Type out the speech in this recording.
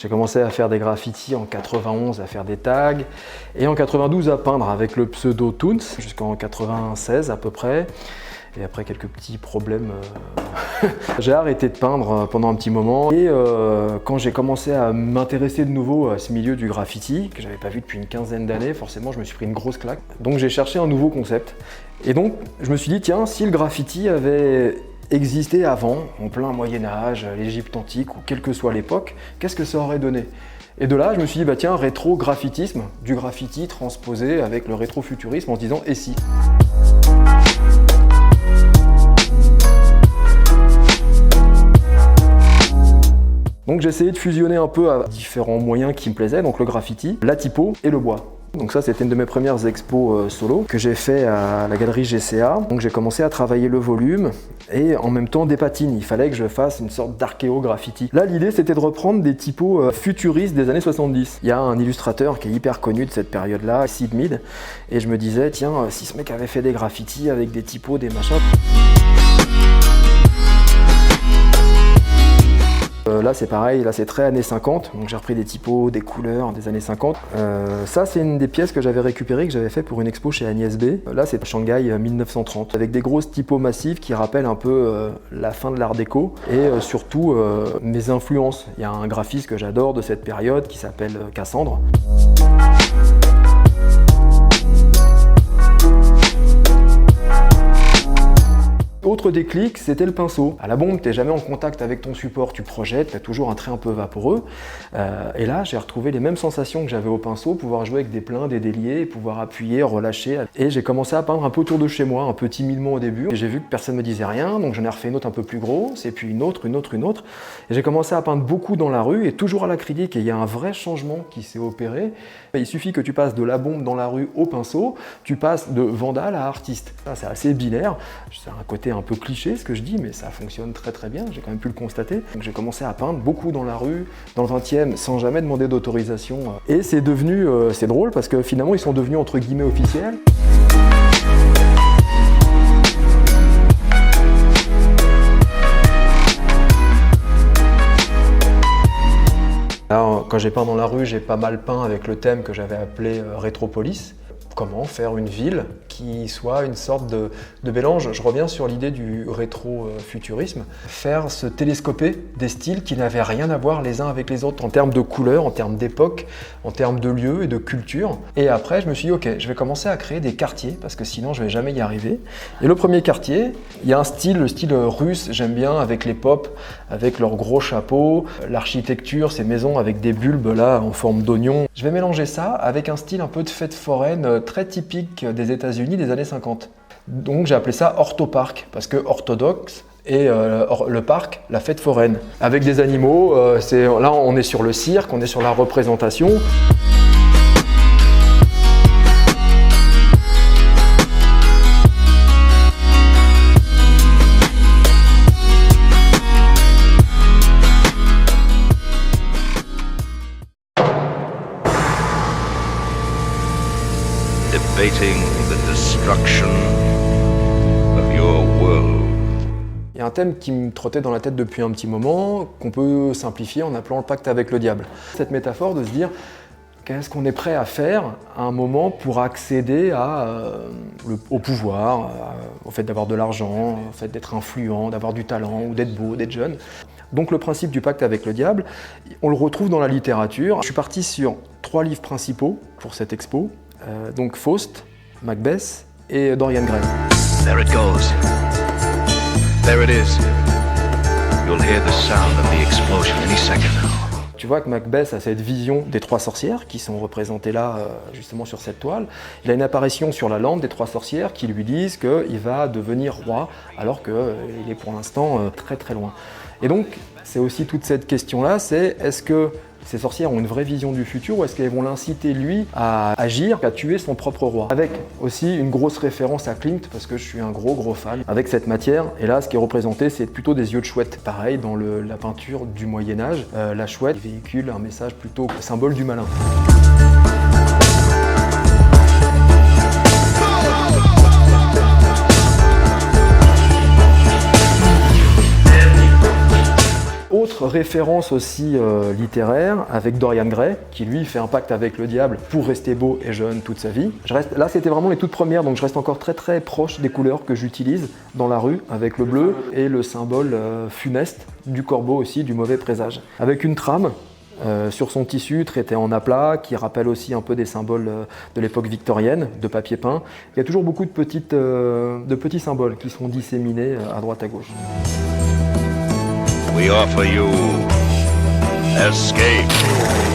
J'ai commencé à faire des graffitis en 91, à faire des tags, et en 92 à peindre avec le pseudo Toons, jusqu'en 96 à peu près. Et après quelques petits problèmes, j'ai arrêté de peindre pendant un petit moment. Et quand j'ai commencé à m'intéresser de nouveau à ce milieu du graffiti, que j'avais pas vu depuis une quinzaine d'années, forcément je me suis pris une grosse claque. Donc j'ai cherché un nouveau concept. Et donc je me suis dit, tiens, si le graffiti avait existé avant, en plein Moyen-Âge, l'Égypte antique, ou quelle que soit l'époque, qu'est-ce que ça aurait donné? Et de là, je me suis dit, bah tiens, rétro-graffitisme, du graffiti transposé avec le rétro-futurisme en se disant, et si? Donc j'ai essayé de fusionner un peu à différents moyens qui me plaisaient, donc le graffiti, la typo et le bois. Donc ça, c'était une de mes premières expos solo que j'ai fait à la galerie GCA. Donc j'ai commencé à travailler le volume et en même temps des patines. Il fallait que je fasse une sorte d'archéo-graffiti. Là, l'idée, c'était de reprendre des typos futuristes des années 70. Il y a un illustrateur qui est hyper connu de cette période-là, Sid Mead, et je me disais, tiens, si ce mec avait fait des graffitis avec des typos, des machins... Là c'est pareil, là c'est très années 50, donc j'ai repris des typos, des couleurs des années 50. Ça c'est une des pièces que j'avais récupérées, que j'avais fait pour une expo chez Agnès B. Là c'est Shanghai 1930, avec des grosses typos massives qui rappellent un peu la fin de l'art déco et surtout mes influences. Il y a un graphiste que j'adore de cette période qui s'appelle Cassandre. Autre déclic, c'était le pinceau. À la bombe, tu n'es jamais en contact avec ton support, tu projettes, tu as toujours un trait un peu vaporeux. Et là, j'ai retrouvé les mêmes sensations que j'avais au pinceau, pouvoir jouer avec des pleins, des déliés, pouvoir appuyer, relâcher. Et j'ai commencé à peindre un peu autour de chez moi, un peu timidement au début. Et j'ai vu que personne ne me disait rien, donc j'en ai refait une autre un peu plus grosse, et puis une autre. Et j'ai commencé à peindre beaucoup dans la rue, et toujours à l'acrylique. Et il y a un vrai changement qui s'est opéré. Il suffit que tu passes de la bombe dans la rue au pinceau, tu passes de vandale à artiste. C'est assez binaire. C'est un côté un peu cliché ce que je dis, mais ça fonctionne très très bien, j'ai quand même pu le constater. Donc j'ai commencé à peindre beaucoup dans la rue, dans le 20e, sans jamais demander d'autorisation. Et c'est devenu, c'est drôle parce que finalement ils sont devenus entre guillemets officiels. Alors, quand j'ai peint dans la rue, j'ai pas mal peint avec le thème que j'avais appelé Rétropolis. Comment faire une ville qui soit une sorte de mélange. Je reviens sur l'idée du rétro-futurisme. Faire se télescoper des styles qui n'avaient rien à voir les uns avec les autres en termes de couleurs, en termes d'époque, en termes de lieux et de culture. Et après, je me suis dit, ok, je vais commencer à créer des quartiers parce que sinon, je vais jamais y arriver. Et le premier quartier, il y a un style, le style russe, j'aime bien, avec les pop, avec leurs gros chapeaux, l'architecture, ces maisons avec des bulbes là en forme d'oignon. Je vais mélanger ça avec un style un peu de fête foraine très typique des États-Unis des années 50. Donc j'ai appelé ça orthopark parce que orthodoxe et le parc, la fête foraine. Avec des animaux, là on est sur le cirque, on est sur la représentation. Debating the destruction of your world. Il y a un thème qui me trottait dans la tête depuis un petit moment, qu'on peut simplifier en appelant le pacte avec le diable. Cette métaphore de se dire, qu'est-ce qu'on est prêt à faire à un moment pour accéder au pouvoir, au fait d'avoir de l'argent, au fait d'être influent, d'avoir du talent, ou d'être beau, d'être jeune. Donc le principe du pacte avec le diable, on le retrouve dans la littérature. Je suis parti sur 3 livres principaux pour cette expo. Donc Faust, Macbeth et Dorian Gray. There it goes. There it is. You'll hear the sound of the explosion any second now. Tu vois que Macbeth a cette vision des 3 sorcières qui sont représentées là justement sur cette toile. Il a une apparition sur la lampe des 3 sorcières qui lui disent qu'il va devenir roi alors qu'il est pour l'instant très très loin. Et donc c'est aussi toute cette question-là, c'est est-ce que ces sorcières ont une vraie vision du futur ou est-ce qu'elles vont l'inciter lui à agir, à tuer son propre roi? Avec aussi une grosse référence à Klimt parce que je suis un gros fan avec cette matière. Et là, ce qui est représenté, c'est plutôt des yeux de chouette. Pareil, dans la peinture du Moyen-Âge, la chouette véhicule un message plutôt symbole du malin. D'autres références aussi littéraires, avec Dorian Gray, qui lui fait un pacte avec le diable pour rester beau et jeune toute sa vie. Là, c'était vraiment les toutes premières, donc je reste encore très très proche des couleurs que j'utilise dans la rue, avec le bleu et le symbole funeste du corbeau aussi, du mauvais présage. Avec une trame sur son tissu traité en aplat, qui rappelle aussi un peu des symboles de l'époque victorienne, de papier peint. Il y a toujours beaucoup de petits symboles qui sont disséminés à droite à gauche. We offer you escape.